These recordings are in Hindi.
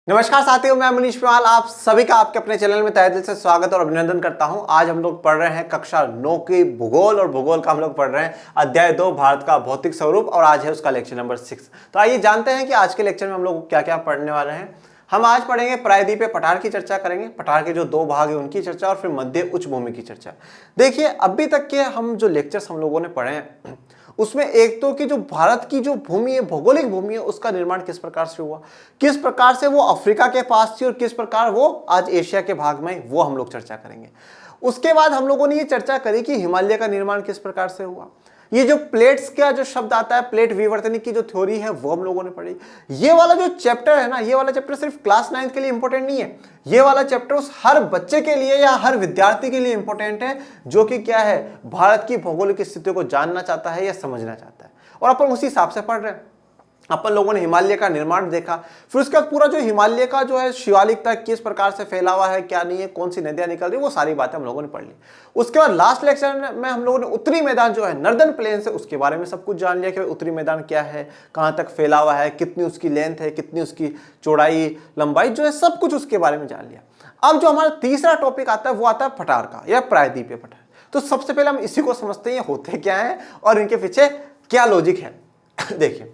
नमस्कार साथियों, मैं मनीष पिवाल आप सभी का आपके अपने चैनल में तहे दिल से स्वागत और अभिनंदन करता हूं। आज हम लोग पढ़ रहे हैं कक्षा 9 की भूगोल और भूगोल का हम लोग पढ़ रहे हैं अध्याय 2 भारत का भौतिक स्वरूप और आज है उसका लेक्चर नंबर 6। तो आइए जानते हैं कि आज के लेक्चर में हम लोग क्या क्या पढ़ने वाले हैं। हम आज पढ़ेंगे प्रायद्वीपीय पठार की चर्चा करेंगे, पठार के जो 2 भाग है उनकी चर्चा और फिर मध्य उच्च भूमि की चर्चा। देखिए अभी तक के हम जो लेक्चर्स हम लोगों ने पढ़े हैं उसमें एक तो कि जो भारत की जो भूमि है, भौगोलिक भूमि है, उसका निर्माण किस प्रकार से हुआ, किस प्रकार से वो अफ्रीका के पास थी और किस प्रकार वो आज एशिया के भाग में, वो हम लोग चर्चा करेंगे। उसके बाद हम लोगों ने ये चर्चा करी कि हिमालय का निर्माण किस प्रकार से हुआ। ये जो प्लेट्स का जो शब्द आता है, प्लेट विवर्तनिक की जो थ्योरी है वो हम लोगों ने पढ़ी। ये वाला जो चैप्टर है ना, ये वाला चैप्टर सिर्फ क्लास 9 के लिए इंपॉर्टेंट नहीं है, ये वाला चैप्टर उस हर बच्चे के लिए या हर विद्यार्थी के लिए इंपॉर्टेंट है जो कि क्या है, भारत की भौगोलिक स्थिति को जानना चाहता है या समझना चाहता है। और अपन उसी हिसाब से पढ़ रहे हैं। अपन लोगों ने हिमालय का निर्माण देखा, फिर उसके बाद पूरा जो हिमालय का जो है शिवालिक तक किस प्रकार से फैला हुआ है, क्या नहीं है, कौन सी नदियां निकल रही, वो सारी बातें हम लोगों ने पढ़ ली। उसके बाद लास्ट लेक्चर में हम लोगों ने उत्तरी मैदान जो है, नर्दर्न प्लेन से, उसके बारे में सब कुछ जान लिया कि उत्तरी मैदान क्या है, कहाँ तक फैला हुआ है, कितनी उसकी लेंथ है, कितनी उसकी चौड़ाई लंबाई जो है, सब कुछ उसके बारे में जान लिया। अब जो हमारा तीसरा टॉपिक आता है वो आता है पठार का या प्रायद्वीपीय पठार। तो सबसे पहले हम इसी को समझते हैं, होते क्या है और इनके पीछे क्या लॉजिक है। देखिए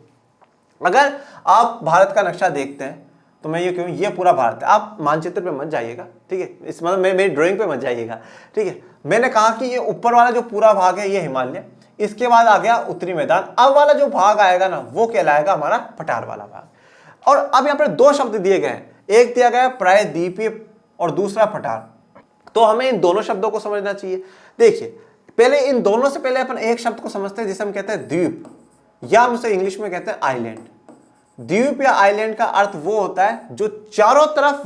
अगर आप भारत का नक्शा देखते हैं तो मैं ये कहूँ ये पूरा भारत है। आप मानचित्र पे मत जाइएगा, ठीक है, इस मतलब मेरी ड्राइंग पे मत जाइएगा, ठीक है। मैंने कहा कि ये ऊपर वाला जो पूरा भाग है ये हिमालय, इसके बाद आ गया उत्तरी मैदान। अब वाला जो भाग आएगा ना वो कहलाएगा हमारा पठार वाला भाग। और अब यहाँ पर 2 शब्द दिए गए हैं, एक दिया गया है प्रायद्वीपीय और दूसरा पठार। तो हमें इन दोनों शब्दों को समझना चाहिए। देखिए पहले इन दोनों से पहले अपन एक शब्द को समझते हैं जिसे हम कहते हैं द्वीप, या हम उसे इंग्लिश में कहते हैं आइलैंड। द्वीप या आइलैंड का अर्थ वो होता है जो चारों तरफ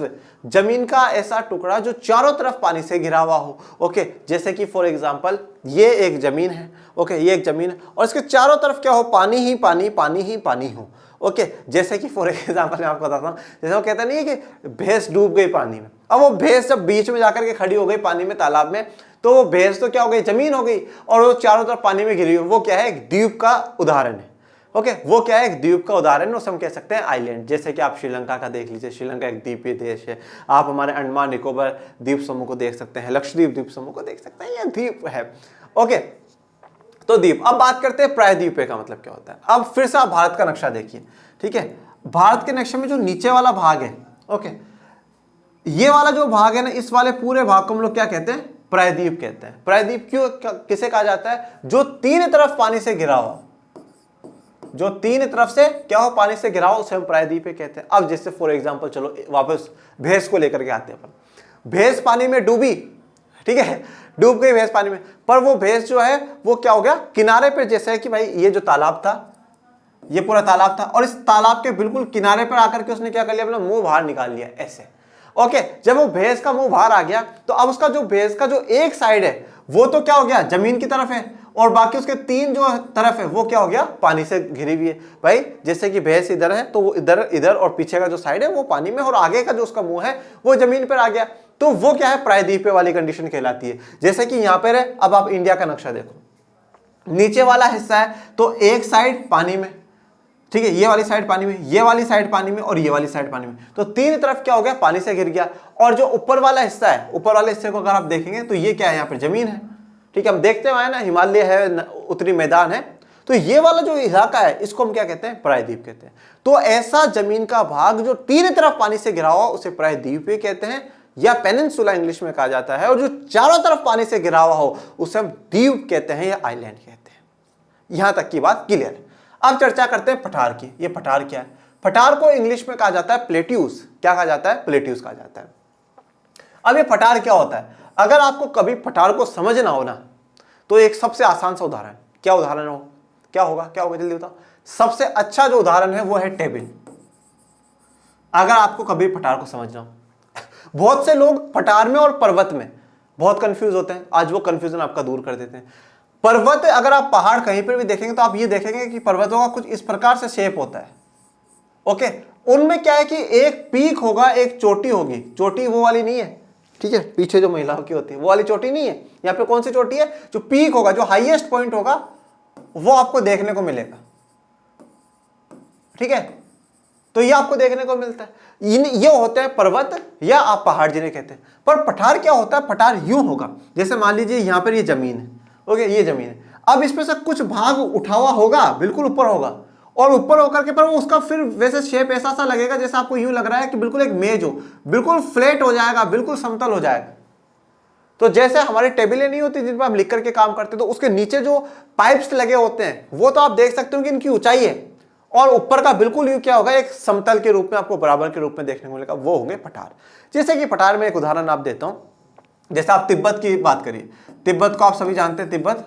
जमीन का ऐसा टुकड़ा जो चारों तरफ पानी से घिरा हुआ हो। ओके, जैसे कि फॉर एग्जांपल ये एक जमीन है, ओके, ये एक जमीन है और इसके चारों तरफ क्या हो, पानी ही पानी, पानी ही पानी हो। ओके, जैसे कि फॉर एग्जांपल मैं आपको बताता हूँ, जैसे वो कहते नहीं है कि भैंस डूब गई पानी में। अब वो भैंस जब बीच में जाकर के खड़ी हो गई पानी में, तालाब में, तो वो भैंस तो क्या हो गई, जमीन हो गई और वो चारों तरफ पानी में घिरी हुई, वो क्या है, एक द्वीप का उदाहरण है। ओके, वो क्या है, एक द्वीप का उदाहरण, उसे हम कह सकते हैं आइलैंड। जैसे कि आप श्रीलंका का देख लीजिए, श्रीलंका एक द्वीपीय देश है। आप हमारे अंडमान निकोबार द्वीप समूह को देख सकते हैं, लक्षद्वीप द्वीप समूह को देख सकते हैं, ये द्वीप है। ओके, तो द्वीप। अब बात करते हैं प्रायद्वीपीय का मतलब क्या होता है। अब फिर से आप भारत का नक्शा देखिए, ठीक है। भारत के नक्शे में जो नीचे वाला भाग है, ओके, ये वाला जो भाग है ना, इस वाले पूरे भाग को हम लोग क्या कहते हैं, प्रायद्वीप कहते हैं। प्रायद्वीप क्यों किसे कहा जाता है, जो तीन तरफ पानी से घिरा हुआ, जो तीन तरफ से क्या हो, पानी से घिरा हो, उसे हम प्रायद्वीपीय कहते हैं। अब जैसे फॉर एग्जांपल चलो वापस भैंस को लेकर के आते हैं अपन। भैंस पानी में डूबी, ठीक है, डूब गई भैंस पानी में, पर वो भैंस जो है वो क्या हो गया, किनारे पे, जैसे है कि भाई ये जो तालाब था, ये पूरा तालाब था और इस तालाब के बिल्कुल किनारे पर आकर के उसने क्या कर लिया, अपना मुंह बाहर निकाल लिया ऐसे। ओके, जब वो भैंस का मुंह बाहर आ गया तो अब उसका जो भैंस का जो एक साइड है वो तो क्या हो गया, जमीन की तरफ है और बाकी उसके 3 जो तरफ है वो क्या हो गया, पानी से घिरी हुई है। भाई जैसे कि भैंस इधर है तो वो इधर इधर और पीछे का जो साइड है वो पानी में और आगे का जो उसका मुंह है वो जमीन पर आ गया, तो वो क्या है, प्रायद्वीपीय वाली कंडीशन कहलाती है। जैसे कि यहां पर है, अब आप इंडिया का नक्शा देखो, नीचे वाला हिस्सा है तो एक साइड पानी में, ठीक है, ये वाली साइड पानी में, ये वाली साइड पानी में और ये वाली साइड पानी में, तो तीन तरफ क्या हो गया, पानी से घिर गया। और जो ऊपर वाला हिस्सा है, ऊपर वाले हिस्से को अगर आप देखेंगे तो ये क्या है, यहाँ पर जमीन है, ठीक है, हम देखते हैं ना, हिमालय है, उत्तरी मैदान है, तो ये वाला जो इलाका है इसको हम क्या कहते हैं, प्रायद्वीप कहते हैं। तो ऐसा जमीन का भाग जो तीन तरफ पानी से घिरा हुआ उसे प्रायद्वीपीय कहते हैं या पेनिनसुला इंग्लिश में कहा जाता है, और जो चारों तरफ पानी से घिरा हुआ हो उसे हम द्वीप कहते हैं या आइलैंड कहते हैं। यहां तक की बात क्लियर है। अब चर्चा करते हैं पठार की। ये पठार क्या है, पठार को इंग्लिश में कहा जाता है प्लेट्यूस। क्या कहा जाता है, प्लेट्यूस कहा जाता है। अब ये पठार क्या होता है, अगर आपको कभी पठार को समझना हो ना तो एक सबसे आसान सा उदाहरण, क्या उदाहरण हो, क्या होगा, क्या होगा, जल्दी बताओ। सबसे अच्छा जो उदाहरण है वो है टेबिल। अगर आपको कभी पठार को समझना हो, बहुत से लोग पठार में और पर्वत में बहुत कंफ्यूज होते हैं, आज वो कंफ्यूजन आपका दूर कर देते हैं। पर्वत, अगर आप पहाड़ कहीं पर भी देखेंगे तो आप ये देखेंगे कि पर्वतों का कुछ इस प्रकार से शेप होता है। ओके, उनमें क्या है कि एक पीक होगा, एक चोटी होगी। चोटी वो वाली नहीं है, ठीक है, पीछे जो महिलाओं की होती है वो वाली चोटी नहीं है। यहाँ पे कौन सी चोटी है, जो पीक होगा, जो हाईएस्ट पॉइंट होगा वो आपको देखने को मिलेगा, ठीक है। तो ये आपको देखने को मिलता है। ये होते हैं पर्वत या आप पहाड़ जिन्हें कहते हैं। पर पठार क्या होता है? पठार यूं होगा, जैसे मान लीजिए यहां पर ये जमीन है, ओके, ये जमीन है। अब इसमें से कुछ भाग उठा हुआ होगा, बिल्कुल ऊपर होगा, और ऊपर होकर के पर उसका फिर वैसे शेप ऐसा सा लगेगा जैसे आपको यूं लग रहा है कि बिल्कुल एक मेज हो, बिल्कुल फ्लैट हो जाएगा, बिल्कुल समतल हो जाएगा। तो जैसे हमारी टेबलें नहीं होती जिन पर हम लिख करके काम करते, तो उसके नीचे जो पाइप्स लगे होते हैं वो तो आप देख सकते हो कि इनकी ऊंचाई है, और ऊपर का बिल्कुल यूं क्या होगा, एक समतल के रूप में आपको बराबर के रूप में देखने को मिलेगा, वो होंगे पठार। जैसे कि पठार में एक उदाहरण आप देता हूं, जैसे आप तिब्बत की बात करिए, तिब्बत को आप सभी जानते हैं, तिब्बत,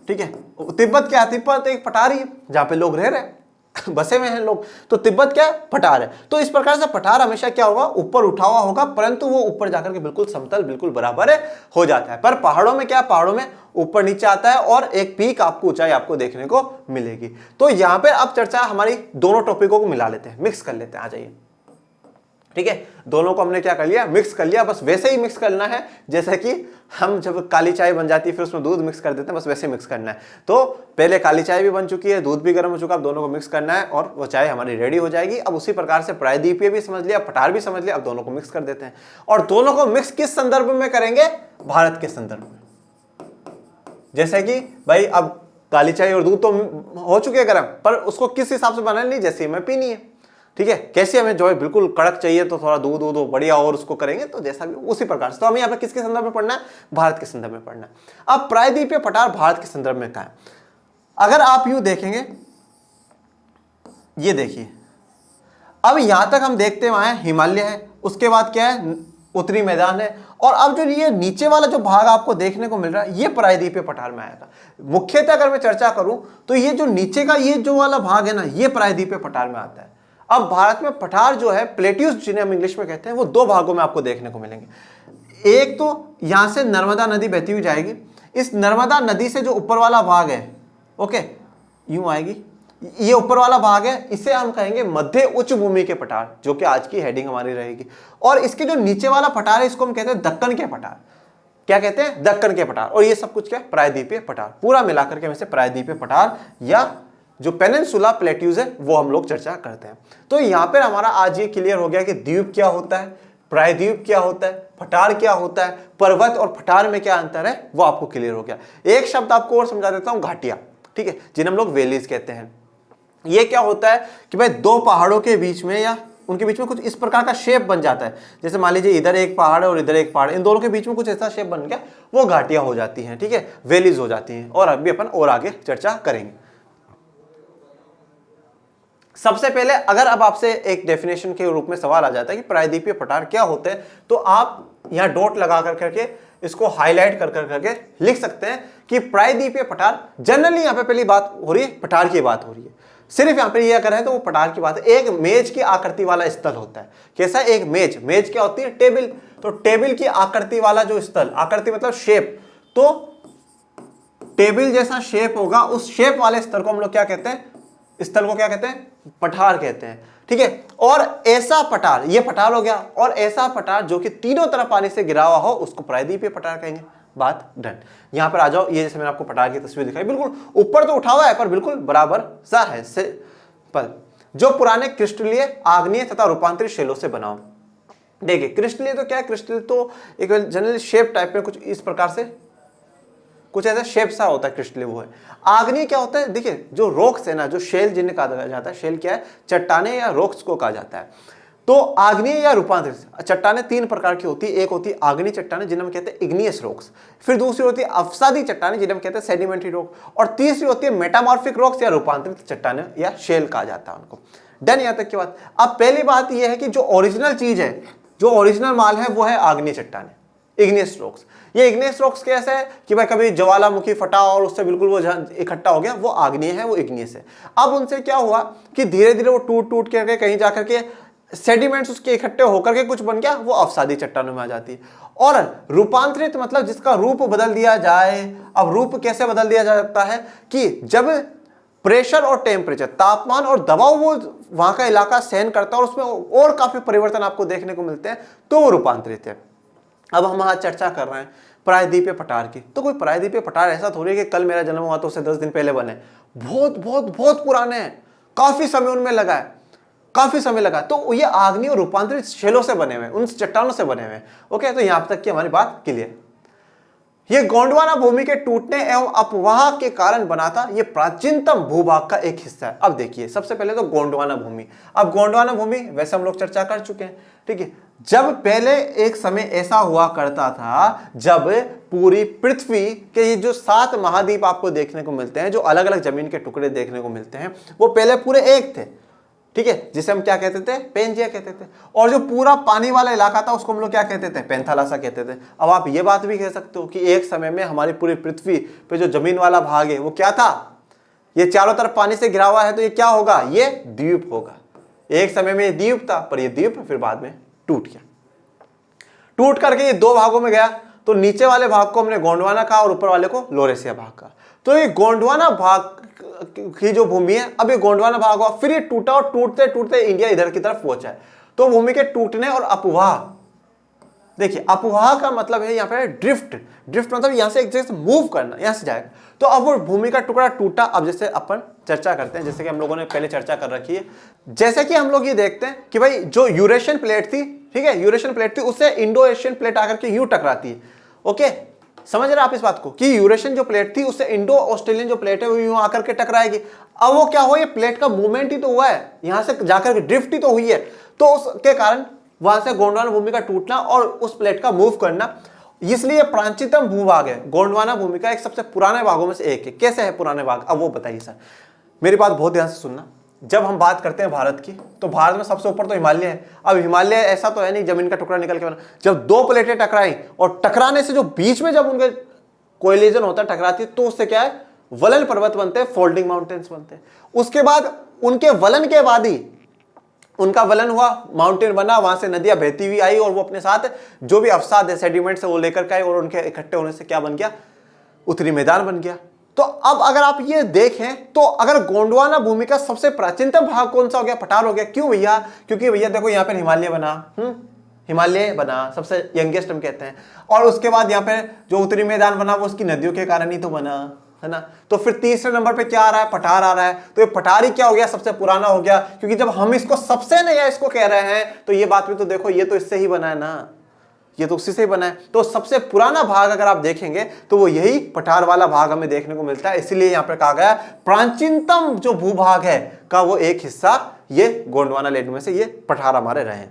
ठीक है। तिब्बत क्या है? तिब्बत एक पठार ही है जहां पे लोग रह रहे हैं, बसे में हैं लोग, तो तिब्बत क्या है? पठार है। तो इस प्रकार से पठार हमेशा क्या होगा? ऊपर उठा हुआ होगा, परंतु वो ऊपर जाकर के बिल्कुल समतल, बिल्कुल बराबर हो जाता है। पर पहाड़ों में क्या? पहाड़ों में ऊपर नीचे आता है और एक पीक आपको, ऊंचाई आपको देखने को मिलेगी। तो यहां पर अब चर्चा हमारी दोनों टॉपिकों को मिला लेते हैं, मिक्स कर लेते हैं। आ जाइए, ठीक है, दोनों को हमने क्या कर लिया? मिक्स कर लिया। बस वैसे ही मिक्स करना है जैसे कि हम जब काली चाय बन जाती है फिर उसमें दूध मिक्स कर देते हैं, बस वैसे मिक्स करना है। तो पहले काली चाय भी बन चुकी है, दूध भी गर्म हो चुका है, अब दोनों को मिक्स करना है और वो चाय हमारी रेडी हो जाएगी। अब उसी प्रकार से प्रायद्वीपीय भी समझ लिया, पठार भी समझ लिया, अब दोनों को मिक्स कर देते हैं। और दोनों को मिक्स किस संदर्भ में करेंगे? भारत के संदर्भ में। जैसे कि भाई अब काली चाय और दूध तो हो चुके हैं गर्म, पर उसको किस हिसाब से बनाना नहीं, जैसे हमें पीनी है, ठीक है, कैसे हमें जो है बिल्कुल कड़क चाहिए तो थोड़ा दूध दूध बढ़िया और उसको करेंगे, तो जैसा भी उसी प्रकार से। तो हमें यहाँ पे किसके संदर्भ में पढ़ना है? भारत के संदर्भ में पढ़ना है। अब प्रायद्वीपीय पठार भारत के संदर्भ में कहा है। अगर आप यूं देखेंगे, ये देखिए, अब यहां तक हम देखते हैं हिमालय है, उसके बाद क्या है? उत्तरी मैदान है, और अब जो ये नीचे वाला जो भाग आपको देखने को मिल रहा है, ये प्रायद्वीपीय पठार में आएगा। मुख्यतः अगर मैं चर्चा करूं तो ये जो नीचे का ये जो वाला भाग है ना, ये प्रायद्वीपीय पठार में आता है। अब भारत में पठार जो है, प्लेट्यूज जिन्हें हम इंग्लिश में कहते हैं, वो दो भागों में आपको देखने को मिलेंगे। एक तो यहां से नर्मदा नदी बहती हुई जाएगी, इस नर्मदा नदी से जो ऊपर वाला भाग है, ओके, यूं आएगी, ये ऊपर वाला भाग है, इसे हम कहेंगे मध्य उच्च भूमि के पठार, जो कि आज की हेडिंग हमारी रहेगी। और इसके जो नीचे वाला पठार है, इसको हम कहते हैं दक्कन के पठार। क्या कहते हैं? दक्कन के पठार। और ये सब कुछ क्या? प्रायद्वीपीय पठार। पूरा मिलाकर के वैसे प्रायद्वीपीय पठार या जो पेनिनसुला प्लेट्यूज है वो हम लोग चर्चा करते हैं। तो यहां पर हमारा आज ये क्लियर हो गया कि द्वीप क्या होता है, प्रायद्वीप क्या होता है, पठार क्या होता है, पर्वत और पठार में क्या अंतर है, वो आपको क्लियर हो गया। एक शब्द आपको और समझा देता हूं, घाटियां, ठीक है, जिन्हें हम लोग वैलीज कहते हैं। ये क्या होता है कि भाई दो पहाड़ों के बीच में या उनके बीच में कुछ इस प्रकार का शेप बन जाता है। जैसे मान लीजिए इधर एक पहाड़ है और इधर एक पहाड़ है, इन दोनों के बीच में कुछ ऐसा शेप बन गया, वो घाटियां हो जाती हैं, ठीक है, वैलीज हो जाती हैं। और अभी अपन और आगे चर्चा करेंगे। सबसे पहले अगर अब आपसे एक डेफिनेशन के रूप में सवाल आ जाता है कि प्रायद्वीपीय पठार क्या होते हैं, तो आप यहां डॉट लगा करके इसको हाईलाइट कर करके लिख सकते हैं कि प्रायद्वीपीय पठार, जनरली यहां पे पहली बात हो रही है पठार की बात हो रही है, सिर्फ यहां पे यह कर रहे हैं तो वो पठार की बात है। एक मेज की आकृति वाला स्थल होता है। कैसा? एक मेज। मेज क्या होती है? टेबल। तो टेबल की आकृति वाला जो स्थल, आकृति मतलब शेप, तो टेबल जैसा शेप होगा, उस शेप वाले स्थल को हम लोग क्या कहते हैं? स्थल को क्या कहते हैं? पठार कहते हैं, ठीक है। और ऐसा पठार, ये पठार हो गया, और ऐसा पठार जो कि तीनों तरफ पानी से घिरा हुआ हो, उसको प्रायद्वीपीय पठार कहेंगे। बात डन। यहां पर आ जाओ, ये जैसे मैंने आपको पठार की तस्वीर दिखाई, बिल्कुल ऊपर तो उठा हुआ है पर बिल्कुल बराबर सा है से पर जो पुराने क्रिस्टलीय, आग्नेय तथा रूपांतरित शैलों से बना हो। देखिए क्रिस्टलीय तो क्या है? क्रिस्टल तो एक जनरल शेप टाइप में कुछ इस प्रकार से, कुछ ऐसा शेप सा होता है क्रिस्टलीय, वो है। आग्नेय क्या होता है? देखिए जो रॉक्स है ना, जो शेल जिन्हें कहा जाता है, शेल क्या है? चट्टाने या रॉक्स को कहा जाता है। तो आग्नेय या रूपांतरित चट्टाने तीन प्रकार की होती है। एक होती है आग्नेय चट्टाने जिन्हें हम कहते हैं इग्नियस रॉक्स, फिर दूसरी होती है अवसादी चट्टाने जिन्हें हम कहते हैं सेडिमेंट्री रॉक, और तीसरी होती है मेटामॉर्फिक रॉक्स या रूपांतरित चट्टाने या शेल कहा जाता है उनको। डन यहां तक की बात। अब पहली बात यह है कि जो ओरिजिनल चीज है, जो ओरिजिनल माल है, वो है आग्नेय चट्टाने, इग्नियस रॉक्स। ये इग्नियस रॉक्स कैसे है कि भाई कभी ज्वालामुखी फटा और उससे बिल्कुल वो इकट्ठा हो गया, वो आग्नेय है, वो इग्नियस है। अब उनसे क्या हुआ कि धीरे धीरे वो टूट टूट करके कहीं जाकर के सेडिमेंट्स उसके इकट्ठे होकर के कुछ बन गया, वो अवसादी चट्टानों में आ जाती है। और रूपांतरित मतलब जिसका रूप बदल दिया जाए। अब रूप कैसे बदल दिया जाता है कि जब प्रेशर और टेम्परेचर, तापमान और दबाव वो वहां का इलाका सहन करता है और उसमें और काफी परिवर्तन आपको देखने को मिलते हैं, तो वो रूपांतरित है। अब हम आज चर्चा कर रहे हैं प्रायद्वीपीय पठार की। तो कोई प्रायद्वीपीय पठार ऐसा थोड़ी है कि कल मेरा जन्म हुआ तो उससे 10 दिन पहले बने। बहुत बहुत बहुत पुराने हैं, काफी समय उनमें लगा है, काफी समय लगा। तो ये आग्नेय और रूपांतरित शिलाओं से बने हुए हैं, उन चट्टानों से बने हुए हैं। ओके, तो यहां तक की हमारी बात क्लियर। ये गोंडवाना भूमि के टूटने एवं अपवाह के कारण बना था, ये प्राचीनतम भूभाग का एक हिस्सा है। अब देखिए, सबसे पहले तो गोंडवाना भूमि। अब गोंडवाना भूमि वैसे हम लोग चर्चा कर चुके हैं, ठीक है। जब पहले एक समय ऐसा हुआ करता था जब पूरी पृथ्वी के ये जो 7 महाद्वीप आपको देखने को मिलते हैं, जो अलग अलग जमीन के टुकड़े देखने को मिलते हैं, वो पहले पूरे एक थे, ठीक है, जिसे हम क्या कहते थे, पेंजिया कहते थे। और जो पूरा पानी वाला इलाका था उसको हम लोग क्या कहते थे, पेंथालासा कहते थे। अब आप ये बात भी कह सकते हो कि एक समय में हमारी पूरी पृथ्वी पे जो जमीन वाला भाग है वो क्या था, ये चारों तरफ पानी से घिरा हुआ है, तो ये क्या होगा, ये द्वीप होगा। एक समय में ये द्वीप था, पर ये द्वीप फिर बाद में टूट गया। टूट करके ये 2 भागों में गया। तो नीचे वाले भाग को हमने गोंडवाना कहा और ऊपर वाले को लोरेसिया भाग कहा। तो ये गोंडवाना भाग की जो भूमि है, अब ये गोंडवाना भाग हुआ, फिर ये टूटा और टूटते टूटते इंडिया इधर की तरफ पहुंचा है। तो भूमि के टूटने और अपवाह, देखिए अपवाह का मतलब है यहाँ पे ड्रिफ्ट। ड्रिफ्ट मतलब यहाँ से एक जगह से मूव करना, यहाँ से जाएगा। तो अब वो भूमि का टुकड़ा टूटा। अब जैसे अपन चर्चा करते हैं, जैसे कि हम लोगों ने पहले चर्चा कर रखी है, जैसे कि हम लोग ये देखते हैं कि भाई जो यूरेशियन प्लेट थी, ठीक है, यूरेशियन प्लेट थी, उससे इंडो एशियन प्लेट आकर के यूं टकराती है। ओके, समझ रहे आप इस बात को कि यूरेशियन जो प्लेट थी उससे इंडो ऑस्ट्रेलियन जो प्लेट है वो यूं आकर के टकराएगी। अब वो क्या हुआ, ये प्लेट का मूवमेंट ही तो हुआ है, यहां से जाकर ड्रिफ्ट ही तो हुई है। तो उसके कारण वहां से गोंडवाना भूमि का टूटना और उस प्लेट का मूव करना, इसलिए प्राचीनतम भूभाग है। गोंडवाना भूमि का एक सबसे पुराने भागों में से एक है। कैसे है पुराने भाग, अब वो बताइए सर। मेरी बात बहुत ध्यान से सुनना। जब हम बात करते हैं भारत की, तो भारत में सबसे ऊपर तो हिमालय है। अब हिमालय ऐसा तो है नहीं जमीन का टुकड़ा निकल के बना। जब 2 प्लेटें टकराई और टकराने से जो बीच में जब उनके कोलिजन होता है, टकराती है, तो उससे क्या है, वलन पर्वत बनते हैं, फोल्डिंग माउंटेन्स बनते हैं। उसके बाद उनके वलन के बाद ही उनका वलन हुआ, माउंटेन बना, वहां से नदियां बहती हुई आई और वो अपने साथ जो भी अवसाद है, सेडिमेंट्स है, वो लेकर के आई और उनके इकट्ठे होने से क्या बन गया, उत्तरी मैदान बन गया। तो अब अगर आप ये देखें तो अगर गोंडवाना भूमि का सबसे प्राचीनतम भाग कौन सा हो गया, पठार हो गया। क्यों भैया, क्योंकि भैया देखो यहाँ पे हिमालय बना, हिमालय बना, सबसे यंगेस्ट हम कहते हैं। और उसके बाद यहाँ पे जो उत्तरी मैदान बना वो उसकी नदियों के कारण ही तो बना है ना। तो फिर तीसरे नंबर पे क्या आ रहा है, पठार आ रहा है। तो ये पठार ही क्या हो गया, सबसे पुराना हो गया। क्योंकि जब हम इसको सबसे नया इसको कह रहे हैं तो ये बात भी तो देखो, ये तो इससे ही बना है ना, ये तो उसी से बना है। तो सबसे पुराना भाग अगर आप देखेंगे तो वो यही पठार वाला भाग हमें देखने को मिलता है। इसीलिए यहां पर कहा गया प्राचीनतम जो भूभाग है का वो एक हिस्सा ये गोंडवाना लैंड में से ये पठार हमारे रहे।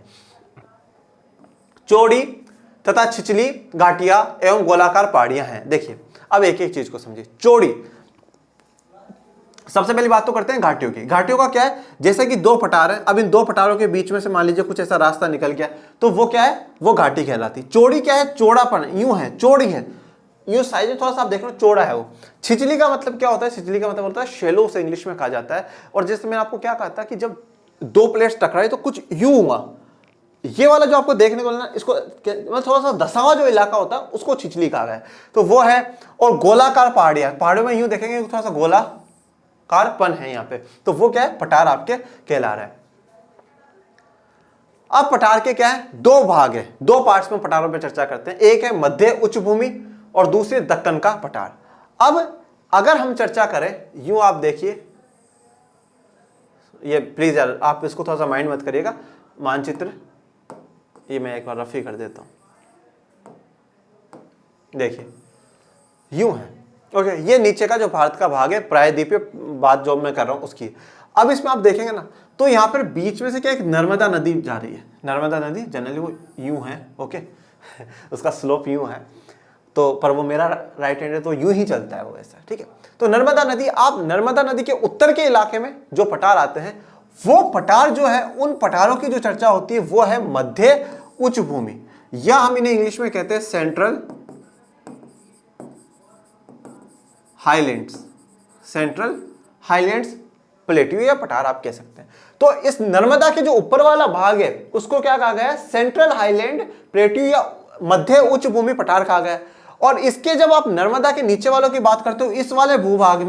चौड़ी तथा छिछली घाटियां एवं गोलाकार पहाड़ियां हैं। देखिए अब एक एक चीज को समझिए। चौड़ी, सबसे पहली बात तो करते हैं घाटियों की। घाटियों का क्या है, जैसे कि 2 पठार है, अब इन 2 पठारों के बीच में से मान लीजिए कुछ ऐसा रास्ता निकल गया, तो वो क्या है, वो घाटी कहलाती। चौड़ी क्या है, चौड़ापन, यूं है, चौड़ी है, यूं साइज में थोड़ा सा आप देख लो चौड़ा है वो। छिछली का मतलब क्या होता है, छिछली का मतलब होता है शैलो, से इंग्लिश में कहा जाता है। और जैसे मैंने आपको क्या कहा था कि जब 2 प्लेट्स टकराई तो कुछ यूं हुआ, ये वाला जो आपको देखने को मिलना, इसको मतलब थोड़ा सा धसा हुआ जो इलाका होता है उसको छिछली कहा गया है, तो वो है। और गोलाकार पहाड़ियां, पहाड़ियों में यूं देखेंगे थोड़ा सा गोलाकारपन है यहाँ पे, तो वो क्या है, पठार आपके कहला रहा है। अब पठार के क्या है, 2 भाग है, 2 पार्ट्स में पठारों पे चर्चा करते हैं। एक है मध्य उच्च भूमि और दूसरे दक्कन का पठार। अब अगर हम चर्चा करें, यूं आप देखिए, ये प्लीज यार आप इसको थोड़ा सा माइंड मत करिएगा, मानचित्र ये मैं एक बार रफी कर देता हूं। देखिए यूं है, ओके, ये नीचे का जो भारत का भाग है, प्रायद्वीपीय बात जो मैं कर रहा हूं उसकी। अब इसमें आप देखेंगे ना, तो यहां पर बीच में से क्या एक नर्मदा नदी जा रही है। नर्मदा नदी जनरली वो यूं है, ओके उसका स्लोप यूं है, तो पर वो मेरा राइट हैंड है तो यूं ही चलता है वो ऐसा, ठीक है। तो नर्मदा नदी, आप नर्मदा नदी के उत्तर के इलाके में जो पठार आते हैं, वो पठार जो है, उन पठारों की जो चर्चा होती है वो है मध्य उच्च भूमि, या हम इन्हें इंग्लिश में कहते हैं central highlands, central highlands plateau या पठार आप कह सकते हैं। तो इस नर्मदा के जो ऊपर वाला भाग है उसको क्या कहा गया है, सेंट्रल हाईलैंड प्लेट्यू या मध्य उच्च भूमि पठार कहा गया है। और इसके जब आप नर्मदा के नीचे वालों की बात करते हो, इस वाले भूभाग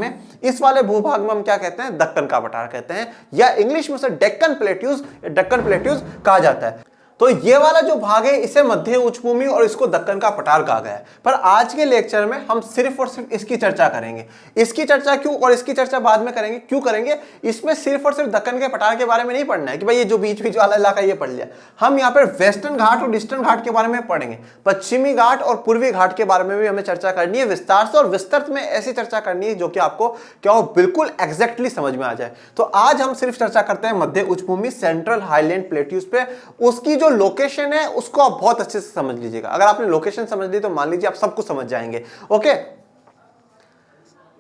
में हम क्या कहते हैं, दक्कन का पठार कहते हैं, या इंग्लिश में से डेक्कन प्लेट्यूज कहा जाता है। तो ये वाला जो भाग है इसे मध्य उच्चभूमि और इसको दक्कन का पठार कहा गया है। पर आज के लेक्चर में हम सिर्फ और सिर्फ इसकी चर्चा करेंगे। इसकी चर्चा क्यों और इसकी चर्चा बाद में करेंगे, क्यों करेंगे, इसमें सिर्फ और सिर्फ दक्कन के पठार के बारे में नहीं पढ़ना है कि भाई ये जो बीच बीच वाला इलाका ये पढ़ लिया। हम यहाँ पर वेस्टर्न घाट और ईस्टर्न घाट के बारे में पढ़ेंगे, पश्चिमी घाट और पूर्वी घाट के बारे में भी हमें चर्चा करनी है विस्तार से, और विस्तृत में ऐसी चर्चा करनी है जो कि आपको क्या हो बिल्कुल एग्जैक्टली समझ में आ जाए। तो आज हम सिर्फ चर्चा करते हैं मध्य उच्चभूमि सेंट्रल हाईलैंड प्लेट्यूज पे। उसकी जो लोकेशन है उसको आप बहुत अच्छे से समझ लीजिएगा। अगर आपने लोकेशन समझ ली तो मान लीजिए आप सब कुछ समझ जाएंगे। ओके,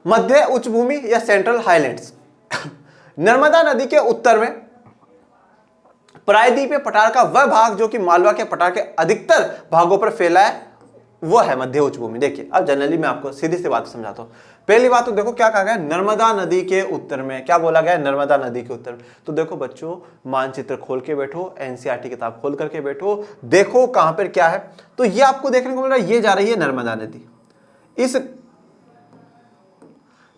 मध्य उच्चभूमि या सेंट्रल हाईलैंड्स नर्मदा नदी के उत्तर में प्रायद्वीपीय पठार का वह भाग जो कि मालवा के पठार के अधिकतर भागों पर फैला है वो है मध्य उच्चभूमि। देखिए अब जनरली मैं आपको सीधी सी बात समझाता हूं। पहली बात तो देखो क्या कहा गया, नर्मदा नदी के उत्तर में। क्या बोला गया, नर्मदा नदी के उत्तर में। तो देखो बच्चों, मानचित्र खोल के बैठो, एनसीईआरटी किताब खोल करके बैठो, देखो कहां पर क्या है। तो ये आपको देखने को मिल रहा है, ये जा रही है नर्मदा नदी,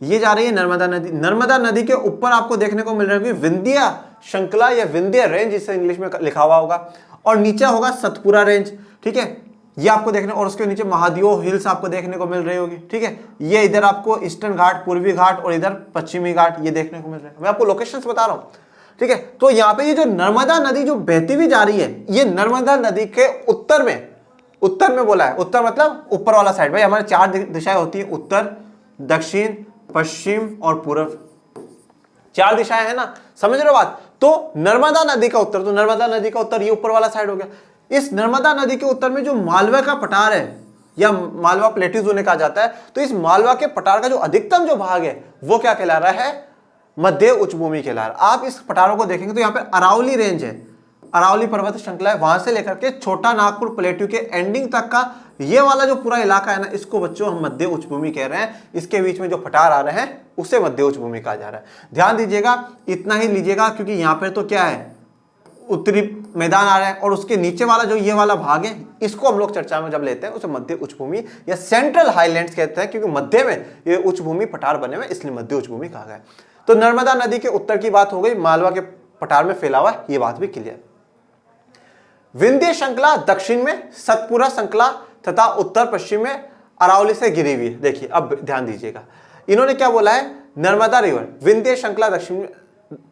ये जा रही है नर्मदा नदी। नर्मदा नदी के ऊपर आपको देखने को मिल रहा है विंध्य श्रृंखला या विंध्य रेंज, इसे इंग्लिश में लिखा हुआ होगा, और नीचे होगा सतपुरा रेंज। ठीक है, ये आपको देखने, और उसके नीचे महादेव हिल्स आपको देखने को मिल रही होगी। ठीक है, ये इधर आपको ईस्टर्न घाट, पूर्वी घाट और इधर पश्चिमी घाट ये देखने को मिल रहे हैं। मैं आपको लोकेशंस बता रहा हूं। ठीक है, तो यहाँ पे ये जो नर्मदा नदी जो बहती हुई जा रही है, ये नर्मदा नदी के उत्तर में बोला है। उत्तर मतलब ऊपर वाला साइड। भाई हमारे 4 दिशाएं होती है, उत्तर, दक्षिण, पश्चिम और पूर्व, 4 दिशाएं है ना, समझ रहे हो बात। तो नर्मदा नदी का उत्तर, तो नर्मदा नदी का उत्तर ये ऊपर वाला साइड हो गया। इस नर्मदा नदी के उत्तर में जो मालवा का पठार है या मालवा प्लेट्यूज उन्हें कहा जाता है, तो इस मालवा के पठार का जो अधिकतम जो भाग है वो क्या कहला रहा है, मध्य उच्चभूमि कहला रहा है। आप इस पठारों को देखेंगे तो यहाँ पे अरावली रेंज है, अरावली पर्वत श्रृंखला है, वहां से लेकर के छोटा नागपुर प्लेट्यू के एंडिंग तक का ये वाला जो पूरा इलाका है ना, इसको बच्चों हम मध्य उच्चभूमि कह रहे हैं। इसके बीच में जो पठार आ रहे हैं उसे मध्य उच्चभूमि कहा जा रहा है। ध्यान दीजिएगा, इतना ही लीजिएगा, क्योंकि यहाँ पर तो क्या है, उत्तरी मैदान आ रहा है, और उसके नीचे वाला जो ये वाला भाग है इसको हम लोग चर्चा में जब लेते हैं उसे मध्य उच्चभूमि या सेंट्रल हाईलैंड्स कहते हैं, क्योंकि मध्य में ये उच्चभूमि पठार बने हुए, इसलिए मध्य उच्चभूमि कहा गया। तो नर्मदा नदी के उत्तर की बात हो गई, मालवा के पठार में फैला हुआ ये बात भी क्लियर। विंध्य श्रृंखला दक्षिण में, सतपुरा श्रृंखला तथा उत्तर पश्चिम में अरावली से घिरी हुई है। देखिए अब ध्यान दीजिएगा, इन्होंने क्या बोला है, नर्मदा रिवर, विंध्य श्रृंखला दक्षिण में,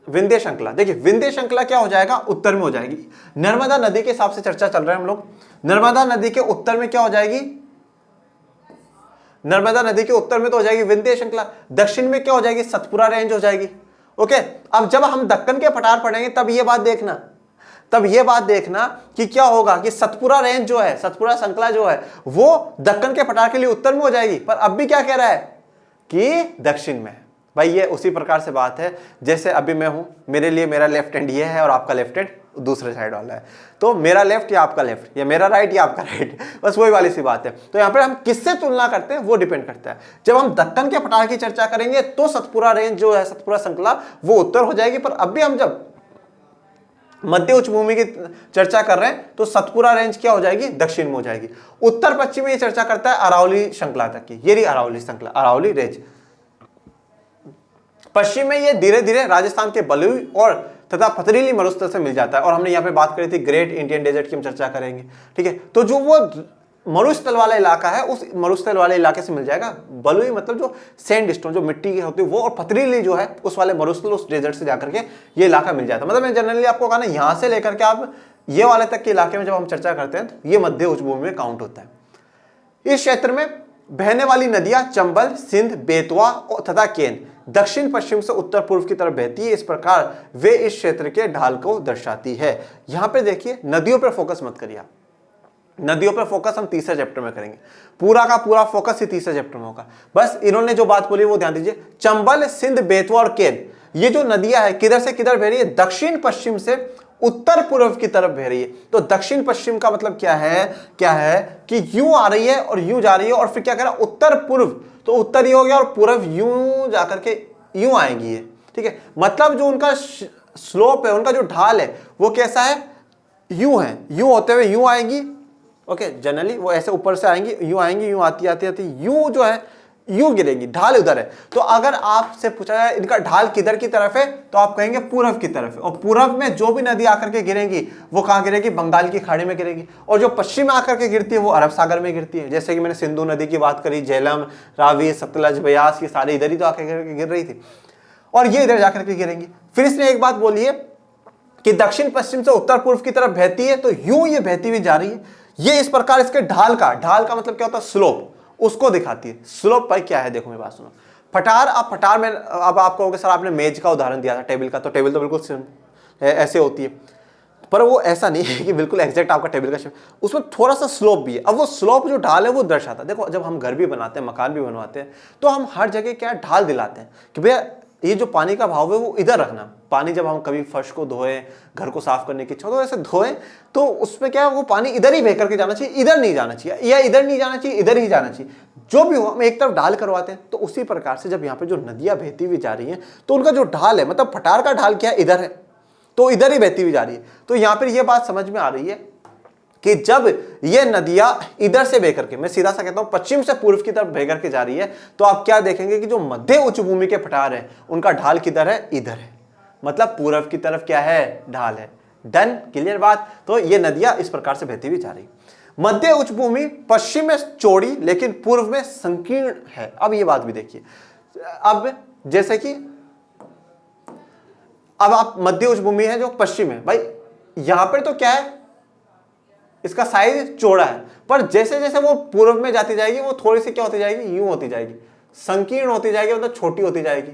विंध्य श्रृंखला। देखिए विंध्य श्रृंखला क्या हो जाएगा, उत्तर में हो जाएगी। नर्मदा नदी के हिसाब से चर्चा चल रहा है हम लोग। नर्मदा नदी के उत्तर में क्या हो जाएगी, नर्मदा नदी के उत्तर में तो हो जाएगी विंध्य श्रृंखला, दक्षिण में क्या हो जाएगी, सतपुरा रेंज हो जाएगी। ओके, अब जब हम दक्कन के पठार पढ़ेंगे तब ये बात देखना कि क्या होगा कि सतपुरा रेंज जो है, सतपुरा श्रृंखला जो है वो दक्कन के पठार के लिए उत्तर में हो जाएगी। पर अब भी क्या कह रहा है कि दक्षिण में। भाई ये उसी प्रकार से बात है जैसे अभी मैं हूं, मेरे लिए मेरा लेफ्ट हैंड ये है और आपका लेफ्ट हैंड दूसरे साइड वाला है। तो मेरा लेफ्ट या आपका लेफ्ट, या मेरा राइट या आपका राइट, बस वही वाली सी बात है। तो यहाँ पर हम किससे तुलना करते हैं वो डिपेंड करता है। जब हम दक्कन के पठार की चर्चा करेंगे तो सतपुरा रेंज जो है, सतपुरा श्रृंखला वो उत्तर हो जाएगी। पर अभी हम जब मध्य उच्चभूमि की चर्चा कर रहे हैं तो सतपुरा रेंज क्या हो जाएगी, दक्षिण में हो जाएगी। उत्तर पश्चिम में ये चर्चा करता है अरावली श्रृंखला तक की, ये रही अरावली श्रृंखला, अरावली रेंज। पश्चिम में ये धीरे धीरे राजस्थान के बलुई और तथा पथरीली मरुस्थल से मिल जाता है। और हमने यहाँ पे बात करी थी ग्रेट इंडियन डेजर्ट की हम चर्चा करेंगे। ठीक है, तो जो वो मरुस्थल वाला इलाका है उस मरुस्थल वाले इलाके से मिल जाएगा। बलुई मतलब जो सैंड स्टोन, जो मिट्टी की होती है वो, और पथरीली जो है उस वाले मरुस्थल, उस डेजर्ट से जाकर के ये इलाका मिल जाता है। मतलब मैं जनरली आपको कहा ना, यहाँ से लेकर के आप ये वाले तक के इलाके में जब हम चर्चा करते हैं तो ये मध्य उच्चभूमि में काउंट होता है। इस क्षेत्र में बहने वाली नदियां चंबल, सिंध, बेतवा तथा केन दक्षिण पश्चिम से उत्तर पूर्व की तरफ बहती है। इस प्रकार वे इस क्षेत्र के ढाल को दर्शाती है। यहां पे देखिए, नदियों पर फोकस मत करिए आप, नदियों पर फोकस हम तीसरे चैप्टर में करेंगे। पूरा का पूरा फोकस ही तीसरे चैप्टर में होगा। बस इन्होंने जो बात बोली वो ध्यान दीजिए। चंबल, सिंध, बेतवा और केन, ये जो नदियां है किधर से किधर बह रही है, दक्षिण पश्चिम से उत्तर पूर्व की तरफ बह रही है। तो दक्षिण पश्चिम का मतलब क्या है कि यूं आ रही है और यूं जा रही है, और फिर क्या कह रहा है, उत्तर पूर्व, तो उत्तर ही हो गया और पूर्व यूं जाकर के यूं आएगी ये। ठीक है, मतलब जो उनका स्लोप है, उनका जो ढाल है वो कैसा है, यूं है, यूं होते हुए यूं आएंगी। ओके, जनरली वो ऐसे ऊपर से आएंगी, यूं आएंगी, यूं आती आती आती यूं जो है यूं गिरेगी, ढाल उधर है। तो अगर आपसे पूछा जाए इनका ढाल किधर की तरफ है, तो आप कहेंगे पूरब की तरफ है। और पूरब में जो भी नदी आकर के गिरेगी वो कहां गिरेगी, बंगाल की खाड़ी में गिरेगी। और जो पश्चिम में आकर के गिरती है वो अरब सागर में गिरती है। जैसे कि मैंने सिंधु नदी की बात करी, झेलम, रावी, सतलज, ब्यास, ये सारी इधर ही तो आकर गिर रही थी, और ये इधर जाकर के गिरेंगी। फिर इसने एक बात बोली है कि दक्षिण पश्चिम से उत्तर पूर्व की तरफ बहती है, तो यूं ये बहती हुई जा रही है। ये इस प्रकार इसके ढाल का मतलब क्या होता है, स्लोप, उसको दिखाती है। स्लोप पर क्या है, देखो मेरी बात सुनो। पठार, आप पठार में, अब आप कहोगे सर आपने मेज का उदाहरण दिया था, टेबल का, तो टेबल तो बिल्कुल ऐसे होती है, पर वो ऐसा नहीं है कि बिल्कुल एग्जैक्ट आपका टेबल का शेप, उसमें थोड़ा सा स्लोप भी है। अब वो स्लोप जो ढाल है वो दर्शाता है। देखो जब हम घर भी बनाते हैं, मकान भी बनवाते हैं, तो हम हर जगह क्या ढाल दिलाते हैं कि भैया ये जो पानी का भाव है वो इधर रखना। पानी जब हम कभी फर्श को धोए, घर को साफ करने की इच्छा तो ऐसे धोए, तो उसमें क्या है, वो पानी इधर ही बह करके जाना चाहिए, इधर नहीं जाना चाहिए, या इधर नहीं जाना चाहिए, इधर ही जाना चाहिए। जो भी हो, हम एक तरफ ढाल करवाते हैं। तो उसी प्रकार से जब यहाँ पे जो नदियां बहती हुई जा रही हैं, तो उनका जो ढाल है, मतलब पठार का ढाल क्या है, इधर है, तो इधर ही बहती हुई जा रही है। तो यहाँ पर यह बात समझ में आ रही है कि जब ये नदियां इधर से बह करके, मैं सीधा सा कहता हूं पश्चिम से पूर्व की तरफ बह करके जा रही है, तो आप क्या देखेंगे कि जो मध्य उच्च भूमि के पठार है उनका ढाल किधर है, इधर है। मतलब पूर्व की तरफ क्या है, ढाल है। डन, क्लियर बात। तो ये नदियां इस प्रकार से बहती हुई जा रही। मध्य उच्च भूमि पश्चिम में चौड़ी लेकिन पूर्व में संकीर्ण है। अब ये बात भी देखिए, अब जैसे कि अब आप मध्य उच्च भूमि है जो पश्चिम है, भाई यहां पर तो क्या है, इसका साइज चौड़ा है, पर जैसे जैसे वो पूर्व में जाती जाएगी वो थोड़ी सी क्या होती जाएगी, यूं होती जाएगी, संकीर्ण होती जाएगी, मतलब छोटी होती जाएगी,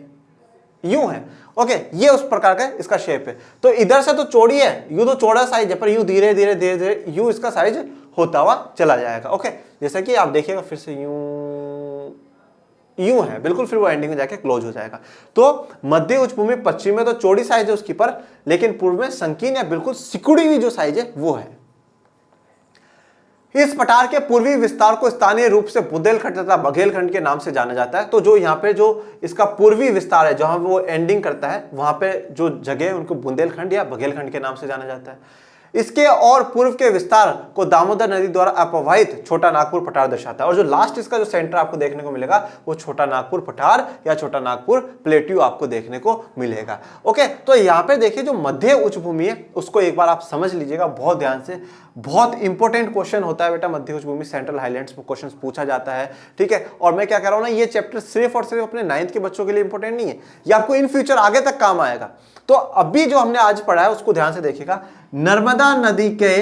यूं है। ओके, ये उस प्रकार का इसका शेप है। तो इधर से तो चौड़ी है, यूं तो चौड़ा साइज है, पर यूं धीरे धीरे धीरे धीरे यूं इसका साइज होता हुआ चला जाएगा। ओके, जैसा कि आप देखिएगा फिर से यूं है बिल्कुल, फिर वो एंडिंग में जाके क्लोज हो जाएगा। तो मध्य उच्च भूमि पश्चिम में तो चौड़ी साइज है उसकी, पर लेकिन पूर्व में संकीर्ण या बिल्कुल सिकुड़ी हुई जो साइज है वो है। इस पठार के पूर्वी विस्तार को स्थानीय रूप से बुंदेलखंड तथा बघेलखंड के नाम से जाना जाता है। तो जो यहाँ पे जो इसका पूर्वी विस्तार है, जहां वो एंडिंग करता है, वहां पे जो जगह है उनको बुंदेलखंड या बघेलखंड के नाम से जाना जाता है। इसके और पूर्व के विस्तार को दामोदर नदी द्वारा अपवाहित छोटा नागपुर पठार दर्शाता है। और जो लास्ट इसका जो सेंटर आपको देखने को मिलेगा वो छोटा नागपुर पठार या छोटा नागपुर प्लेट्यू आपको देखने को मिलेगा। ओके, तो यहाँ पे देखिए जो मध्य उच्च भूमि है उसको एक बार आप समझ लीजिएगा बहुत ध्यान से। बहुत इंपॉर्टेंट क्वेश्चन होता है बेटा, मध्य उच्च भूमि सेंट्रल हाईलैंड्स में क्वेश्चन पूछा जाता है, ठीक है। और मैं क्या कह रहा हूं ना, ये चैप्टर सिर्फ और सिर्फ अपने 9th के बच्चों के लिए इंपॉर्टेंट नहीं है, ये आपको इन फ्यूचर आगे तक काम आएगा। तो अभी जो हमने आज पढ़ा है उसको ध्यान से देखिएगा। नर्मदा नदी के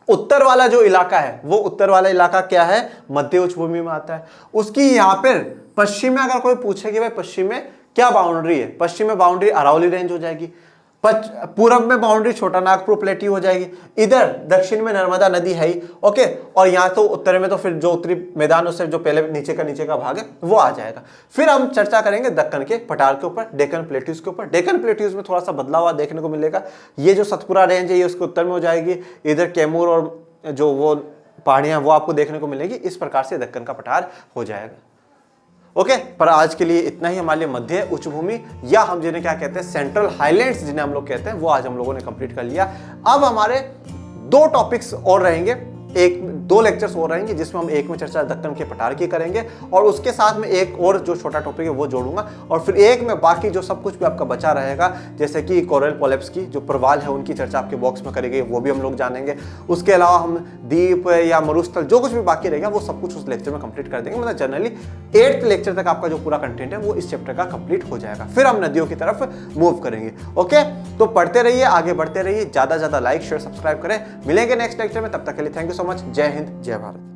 उत्तर वाला जो इलाका है, वो उत्तर वाला इलाका क्या है, मध्य उच्च भूमि में आता है। उसकी यहां पर पश्चिम में अगर कोई पूछे कि भाई पश्चिम में क्या बाउंड्री है, पश्चिम में बाउंड्री अरावली रेंज हो जाएगी, पूर्व में बाउंड्री छोटा नागपुर प्लेट्यू हो जाएगी, इधर दक्षिण में नर्मदा नदी है ही। ओके, और यहाँ तो उत्तर में तो फिर जो उत्तरी मैदान उससे जो पहले नीचे का भाग है वो आ जाएगा। फिर हम चर्चा करेंगे दक्कन के पठार के ऊपर, डेक्कन प्लेट्यूज के ऊपर। डेक्कन प्लेट्यूज में थोड़ा सा बदलाव देखने को मिलेगा। ये जो सतपुरा रेंज है ये उसके उत्तर में हो जाएगी, इधर कैमूर और जो वो पहाड़ियां वो आपको देखने को मिलेगी। इस प्रकार से दक्कन का पठार हो जाएगा। ओके, पर आज के लिए इतना ही हमारे लिए मध्य उच्च भूमि, या हम जिन्हें क्या कहते हैं सेंट्रल हाईलैंड्स जिन्हें हम लोग कहते हैं, वो आज हम लोगों ने कंप्लीट कर लिया। अब हमारे 2 टॉपिक्स और रहेंगे, 2 लेक्चर्स और रहेंगे, जिसमें हम एक में चर्चा दक्कन के पठार की करेंगे और उसके साथ में एक और जो छोटा टॉपिक है वो जोड़ूंगा, और फिर एक में बाकी जो सब कुछ भी आपका बचा रहेगा, जैसे कि कोरल पॉलिप्स की जो प्रवाल है उनकी चर्चा आपके बॉक्स में करी गई, वो भी हम लोग जानेंगे। उसके अलावा हम द्वीप या मरुस्थल जो कुछ भी बाकी रहेगा वो सब कुछ उस लेक्चर में कंप्लीट कर देंगे। मतलब जनरली 8th लेक्चर तक आपका जो पूरा कंटेंट है वो इस चैप्टर का कंप्लीट हो जाएगा। फिर हम नदियों की तरफ मूव करेंगे। ओके, तो पढ़ते रहिए, आगे बढ़ते रहिए, ज्यादा लाइक शेयर सब्सक्राइब करें। मिलेंगे नेक्स्ट लेक्चर में, तब तक के लिए थैंक यू सो मच। जय हिंद, जय भारत।